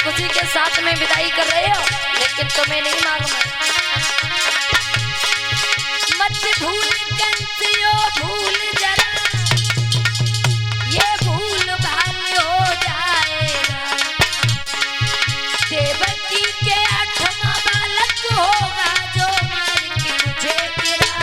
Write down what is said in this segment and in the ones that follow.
खुशी के साथ में विदाई कर रहे हो, लेकिन तुम्हें नहीं मालूम है। मत भूल कंसियो भूल जरा, ये भूल भाल हो जाएगा। देवकी के 8वां बालक होगा जो मार के तुझे गिराएगा।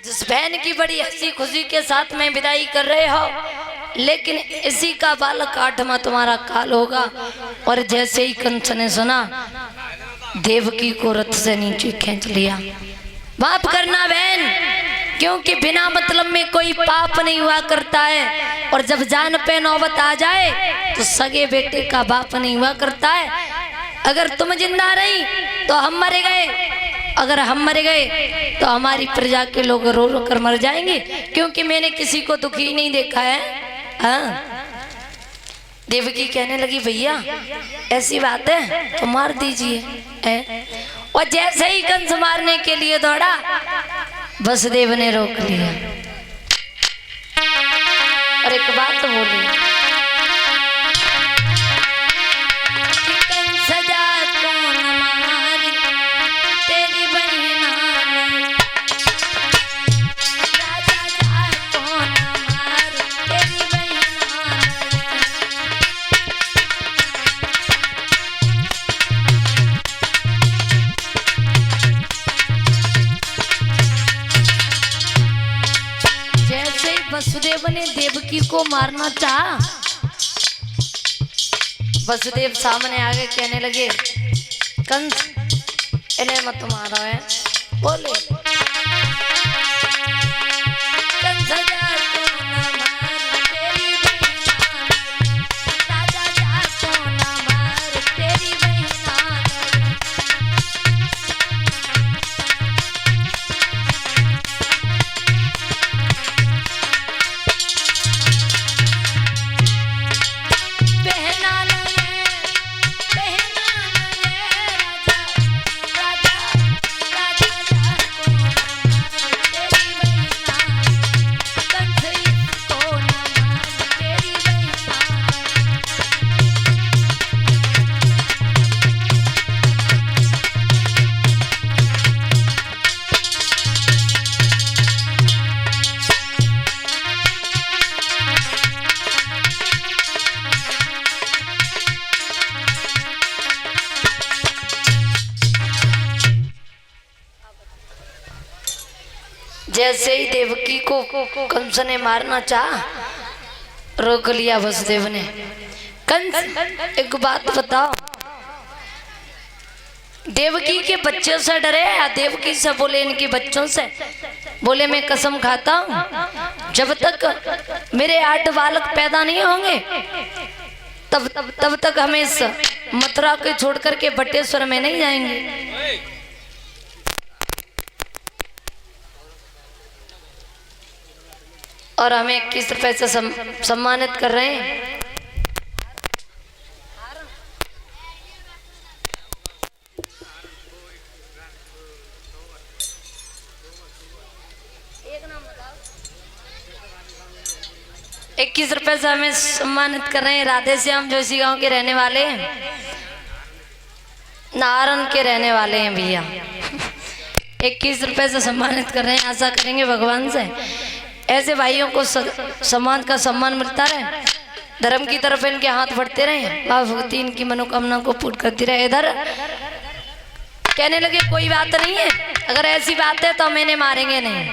जिस बहन की बड़ी हंसी खुशी के साथ में विदाई कर रहे हो, लेकिन इसी का बालक 8वां तुम्हारा काल होगा। और जैसे ही कंस ने सुना, देवकी को रथ से नीचे खींच लिया। माफ करना बहन, क्योंकि बिना मतलब में कोई पाप नहीं हुआ करता है। और जब जान पे नौबत आ जाए तो सगे बेटे का बाप नहीं हुआ करता है। अगर तुम जिंदा रही तो हम मर गए, अगर हम मर गए तो हमारी प्रजा के लोग रो रो कर मर जाएंगे, क्योंकि मैंने किसी को दुखी नहीं देखा है। हाँ। देवकी कहने लगी भैया ऐसी बात है तो मार दीजिए। और जैसे ही कंस मारने के लिए दौड़ा, वसुदेव ने रोक लिया और एक बात बोली, वसुदेव ने देवकी को मारना चाहा। वसुदेव सामने आगे कहने लगे, कंस इन्हें मत मारो है। बोले कंस जा तो न मार तेरी बहिना, राजा जा तो न मार तेरी बहिना। जैसे ही देवकी को कंस ने मारना चाहा, रोक लिया वसुदेव ने। कंस एक बात बताओ, देवकी के बच्चों से डरे या देवकी से? बोले इनके बच्चों से। बोले मैं कसम खाता हूं जब तक मेरे 8 बालक पैदा नहीं होंगे तब तक हम इस मथुरा को छोड़ करके बटेश्वर में नहीं जाएंगे। और हमें किस रुपए से सम्मानित कर रहे हैं। ₹21 से हमें सम्मानित कर रहे हैं। राधे श्याम जोशी गांव के रहने वाले हैं, नारन के रहने वाले हैं भैया। ₹21 से सम्मानित कर रहे हैं। आशा करेंगे भगवान से ऐसे भाइयों को समाज का सम्मान मिलता रहे, धर्म की तरफ इनके हाथ बढ़ते रहे, बाबा भगवती इनकी मनोकामना को पूर्ण करती रहे। इधर कहने लगे कोई बात नहीं है, अगर ऐसी बात है तो मैंने मारेंगे नहीं।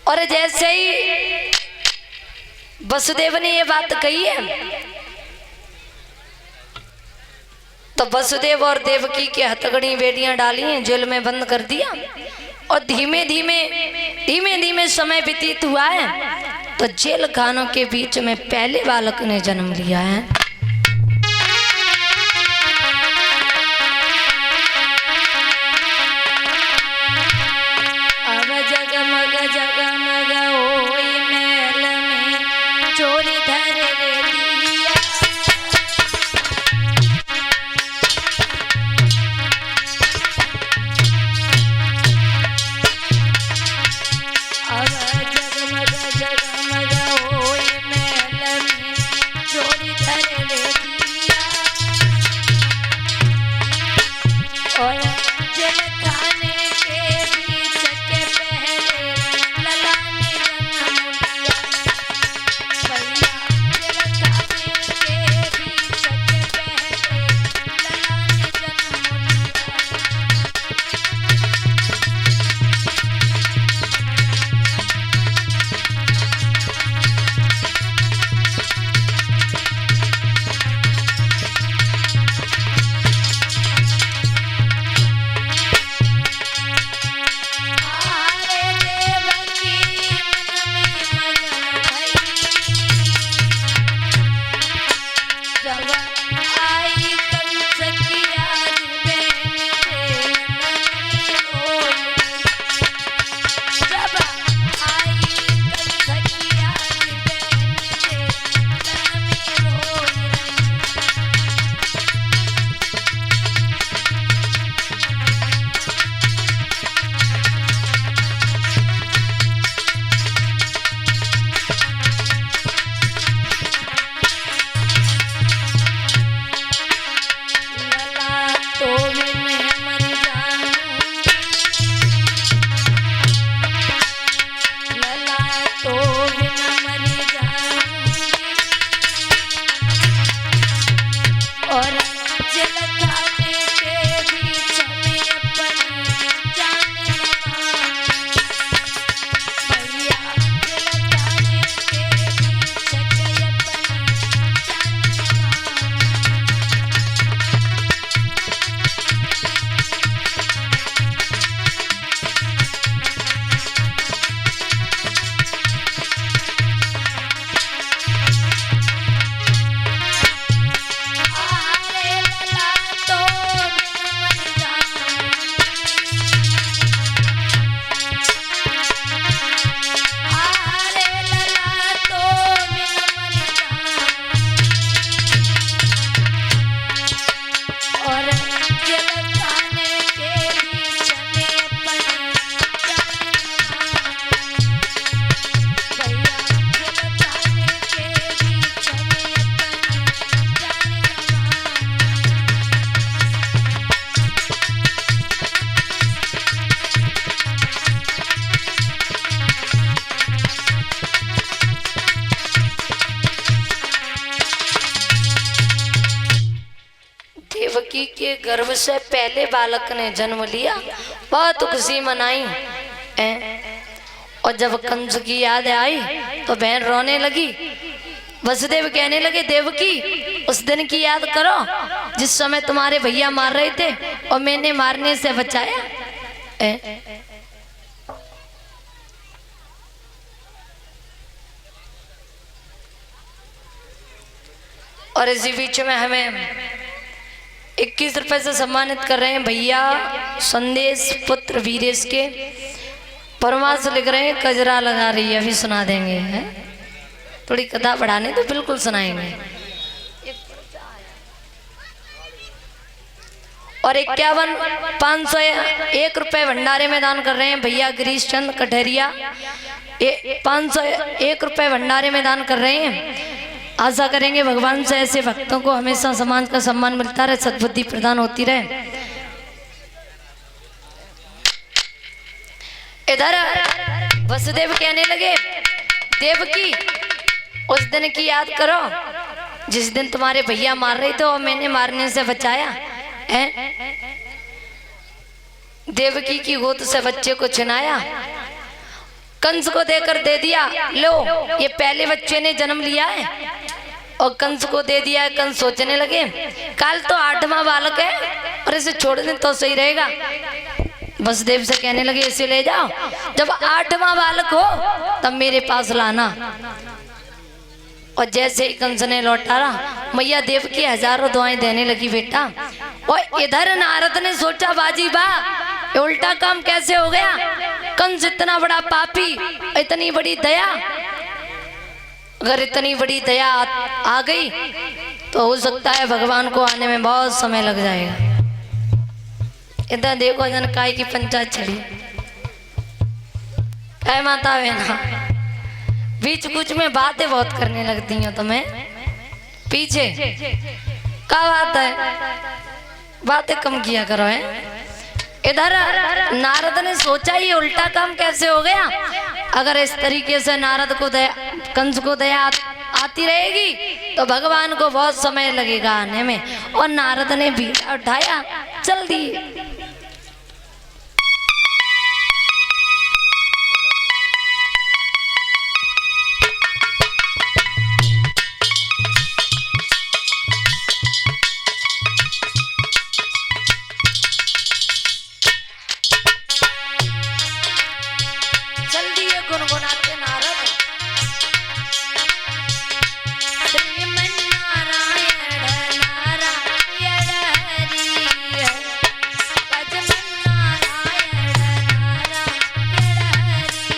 और जैसे ही वसुदेव ने ये बात कही है तो वसुदेव और देवकी के हथकड़ी बेड़ियां डाली हैं, जेल में बंद कर दिया। और धीमे धीमे समय व्यतीत हुआ है तो जेल खानों के बीच में पहले बालक ने जन्म लिया है। अब जगमग जगमग ओई में जगमग होए महल में जोड़ी धर ले दिया और जल खाने के बीच के पहले लला ने जन्म लिया भैया जल खाने के बीच के पहले लला ने जन्म देवकी के गर्भ से पहले बालक ने जन्म लिया, बहुत खुशी मनाई। और जब कंस की याद आई तो बहन रोने लगी। वसुदेव कहने लगे देवकी उस दिन की याद करो जिस समय तुम्हारे भैया मार रहे थे और मैंने मारने से बचाया। और इसी बीच में हमें 21 रुपए से सम्मानित कर रहे हैं भैया संदेश पुत्र वीरेश के। परमार्थ लिख रहे हैं कजरा लगा रही है, अभी सुना देंगे। है थोड़ी कथा बढ़ाने तो बिल्कुल सुनाएंगे। और 51,501 रुपए भंडारे में दान कर रहे हैं भैया गिरीश चंद कठहरिया। 501 रुपए भंडारे में दान कर रहे हैं। आशा करेंगे भगवान से ऐसे भक्तों को हमेशा समाज का सम्मान मिलता रहे, सद्बुद्धि प्रदान होती रहे। इधर वसुदेव कहने लगे देवकी उस दिन की याद करो जिस दिन तुम्हारे भैया मार रहे थे और मैंने मारने से बचाया। देवकी की गोद से बच्चे को छिनाया, कंस को देकर दे दिया, लो ये पहले बच्चे ने जन्म लिया है। और कंस को दे दिया है। कंस सोचने लगे कल तो 8वां बालक है और इसे छोड़ दें तो सही रहेगा। वसुदेव से कहने लगे इसे ले जाओ, जब 8वां बालक हो तब मेरे पास लाना। और जैसे ही कंस ने लौटाया मैया देव की हजारों दुआएं देने लगी बेटा। और इधर नारद ने सोचा बाजी बा ये उल्टा काम कैसे हो गया, कंस इतना बड़ा पापी, इतनी बड़ी दया, अगर इतनी बड़ी दया आ गई तो हो सकता है भगवान को आने में बहुत समय लग जाएगा। इधर देखो जन काय की पंचायत चढ़ी है माता बहना। बीच कुछ में बातें बहुत करने लगती हो तुम्हें। पीछे क्या बात है, बातें कम किया करो है। इधर नारद ने सोचा ये उल्टा काम कैसे हो गया। अगर इस तरीके से नारद को दया, कंस को दया आती रहेगी तो भगवान को बहुत समय लगेगा आने में। और नारद ने बीड़ा उठाया, चल दिए। गुनगुनाते नारद, श्रीमन्नारायण नारायण हरि भजमन्नारायण नारायण हरि।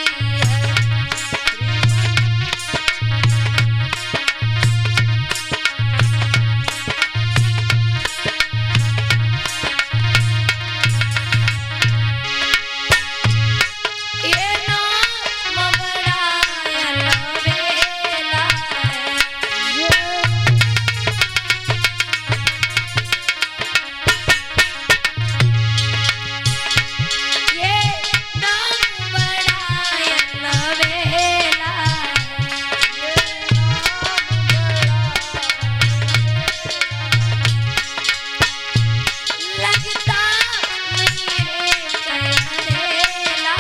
ये नाम बड़ा अलबेला ये नाम बड़ा अलबेला लगता नहीं करेला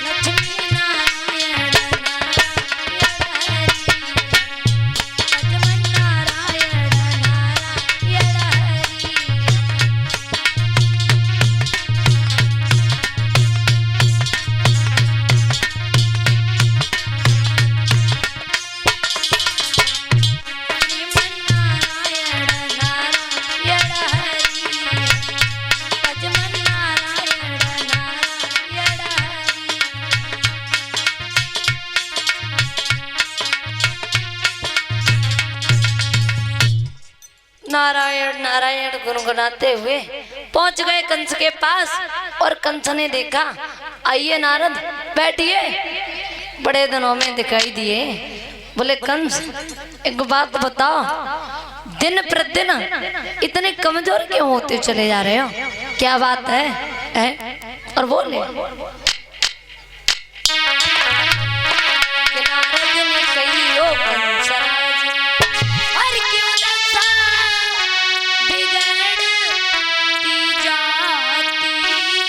लक्ष्मी नारायण नारायण हरि भजमन्नारायण नारायण हरि। श्रीमन्नारायण नारायण हरि भजमन्नारायण नारायण हरि। नारायण नारायण गुनगुनाते हुए पहुंच गए कंस के पास। और कंस ने देखा, आइए नारद बैठिए, बड़े दिनों में दिखाई दिए। बोले कंस एक बात बताओ, दिन प्रतिदिन इतने कमजोर क्यों होते चले जा रहे हो, क्या बात है? और बोले कि नारद ने कही ओ कंसराज, और क्यों दशा बिगड़ती जाती है।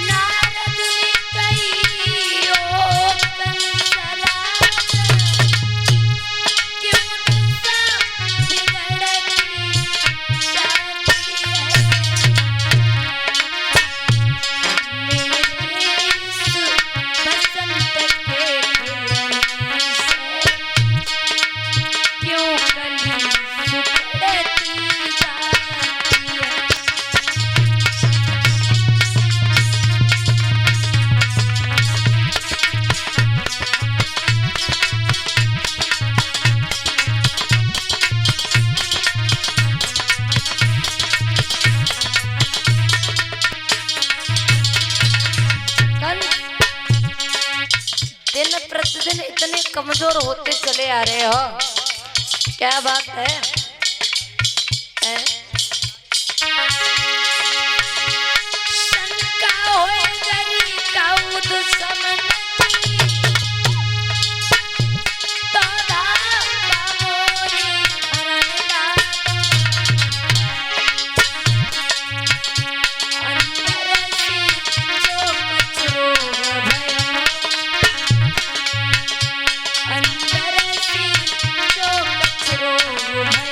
नारद ने कही ओ कंसराज, क्यों दशा बिगड़ती जाती है। मेरे इस बसंत के खिलने से क्यों कली सुखड़ती जाती है। दिन प्रतिदिन इतने कमजोर होते चले आ रहे हो, क्या बात है? शंका होए गरी काउद समनती, तो दाता मोरी हरण डालो। अंदर सी जो कचरो भयो, अंदर सी जो कचरो भयो।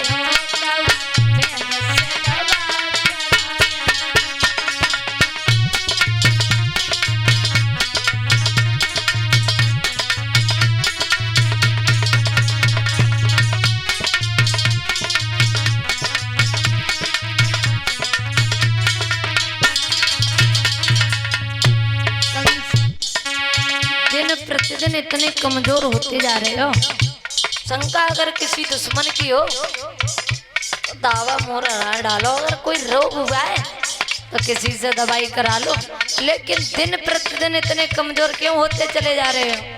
प्रतिदिन इतने कमजोर होते जा रहे हो। शंका अगर किसी दुश्मन की हो तो दावा मोहर डालो, अगर कोई रोग हुआ है तो किसी से दवाई करा लो, लेकिन दिन प्रतिदिन इतने कमजोर क्यों होते चले जा रहे हो?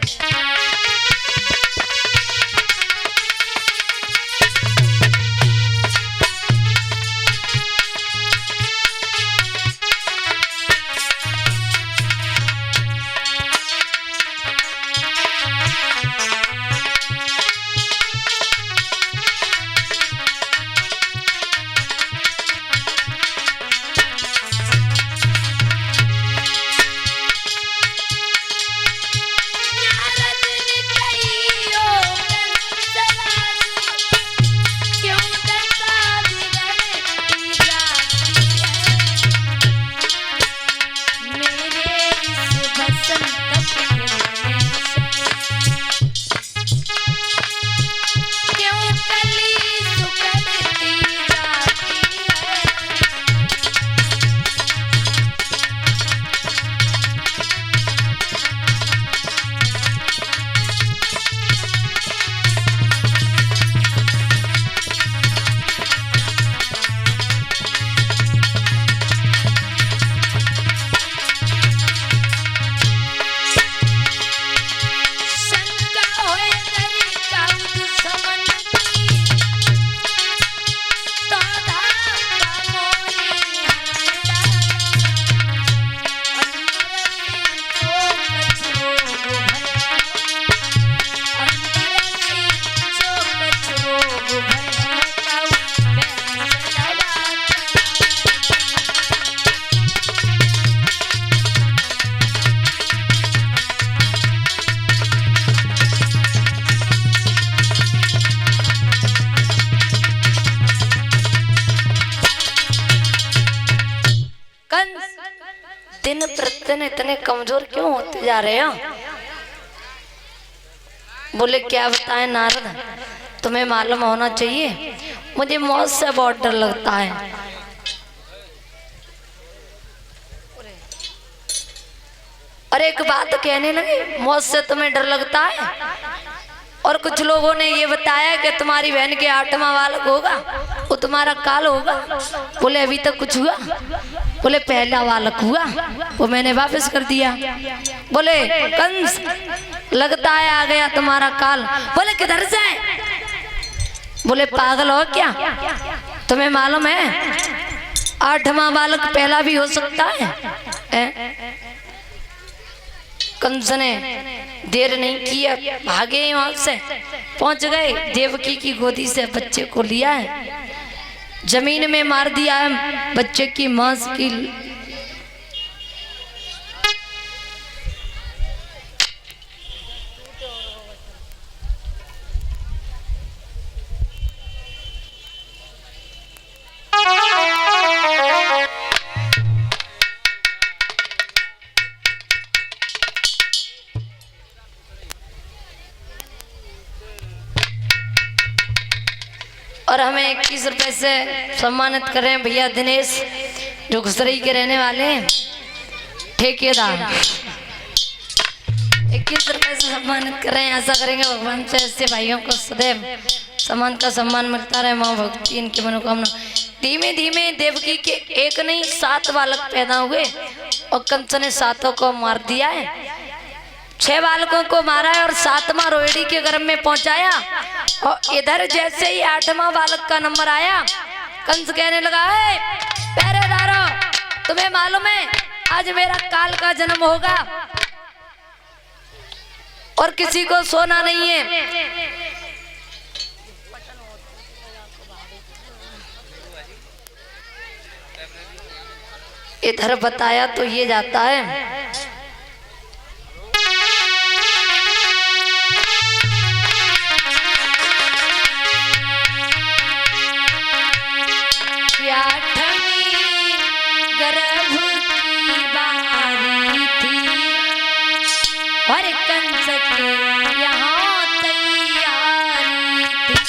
दिन प्रतिदिन इतने कमजोर क्यों होते जा रहे हो? बोले क्या बताएं नारद, तुम्हें मालूम होना चाहिए मुझे मौत से बहुत डर लगता है। और एक बात कहने लगे, मौत से तुम्हें डर लगता है? और कुछ लोगों ने ये बताया कि तुम्हारी बहन के 8वां बालक होगा, वो तुम्हारा काल होगा। बोले अभी तक कुछ हुआ? बोले पहला बालक हुआ, वो मैंने वापस कर दिया। बोले कंस लगता है आ गया तुम्हारा काल। बोले किधर से? बोले पागल हो क्या, तुम्हें मालूम है 8वां बालक पहला भी हो सकता है? कंस ने देर नहीं किया, भागे वहां से, पहुंच गए देवकी की गोदी से बच्चे को लिया है, जमीन में मार दिया है बच्चे की मांस की। और हमें 21 रुपए से सम्मानित कर रहे हैं भैया दिनेश, जो घुसरई के रहने वाले हैं, ठेकेदार। 21 रुपए से सम्मानित कर रहे हैं। ऐसा करेंगे भगवान से ऐसे भाइयों को सदैव सम्मान का सम्मान मिलता रहे, माँ भक्ति इनकी मनोकामना। धीमे धीमे देवकी के एक नहीं 7 बालक पैदा हुए और कंस ने 7 को मार दिया है। 6 बालकों को मारा है और 7वां रोहिणी के गर्भ में पहुंचाया। और इधर जैसे ही 8वां बालक का नंबर आया, कंस कहने लगा, पहरेदारों तुम्हें मालूम है आज मेरा काल का जन्म होगा और किसी को सोना नहीं है। इधर बताया तो ये जाता है, गर्भ की बारी थी और कंस के यहाँ तैयारी थी।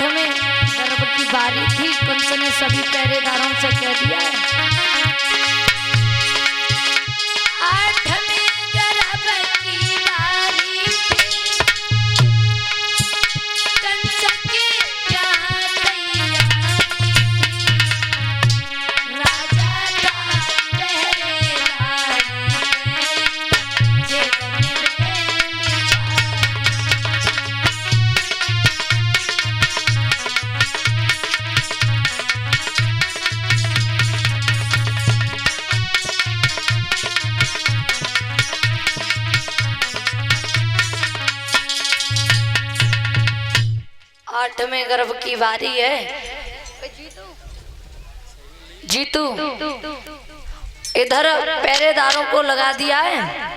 आठवें गर्भ की बारी थी। कंस ने सभी पहरेदारों से कह दिया है, आठवें गर्भ की बारी थी, कंस की यहाँ तैयारी थी, राजा था पहरेदार जीवन में आठवें गर्भ की बारी है। जीतू इधर पहरेदारों को लगा दिया है।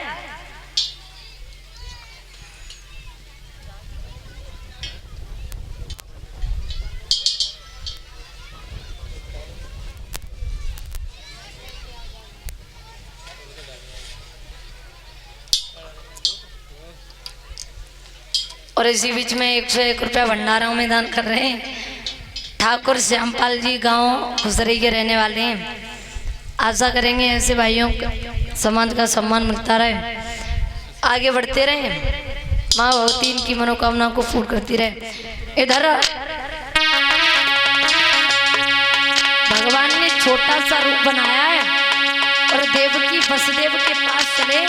और इसी बीच में 101 रुपया भंडारों में दान कर रहे हैं। ठाकुर श्यामपाल जी गांव खुसरी के रहने वाले हैं। आशा करेंगे ऐसे भाइयों को समाज का सम्मान मिलता रहे, आगे बढ़ते रहे, माँ भगवती इनकी मनोकामना को पूर्ण करती रहे। इधर भगवान ने छोटा सा रूप बनाया है और देवकी वसुदेव के पास चले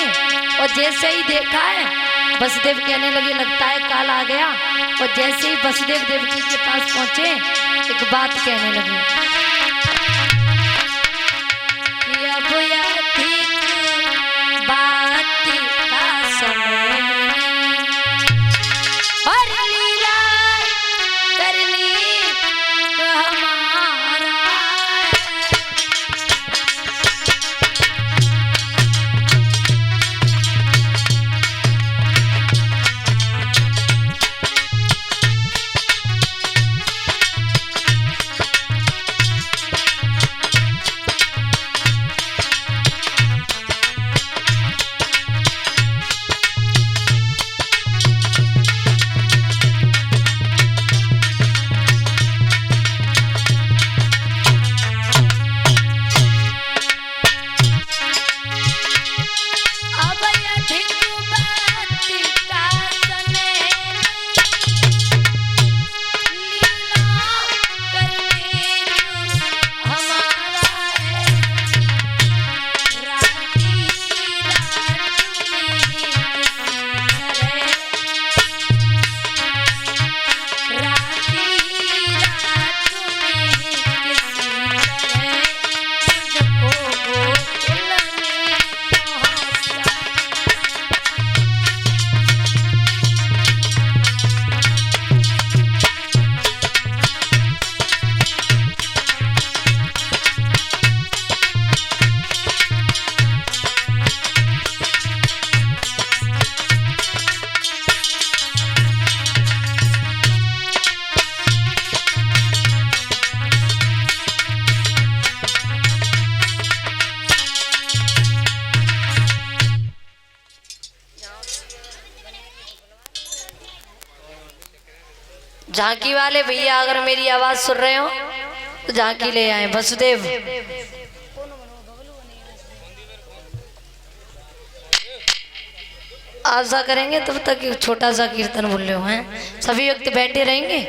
और जैसे ही देखा है वसुदेव कहने लगे लगता है काल आ गया। और जैसे ही वसुदेव देवकी के पास पहुंचे एक बात कहने लगे कि अब यह ठीक बात का समय और लीला करनी तो हमारा झांकी वाले भैया अगर मेरी आवाज सुन रहे हो तो झांकी ले आए। वसुदेव आशा करेंगे तब तक एक छोटा सा कीर्तन बोल रहे हो हैं। सभी व्यक्ति बैठे रहेंगे।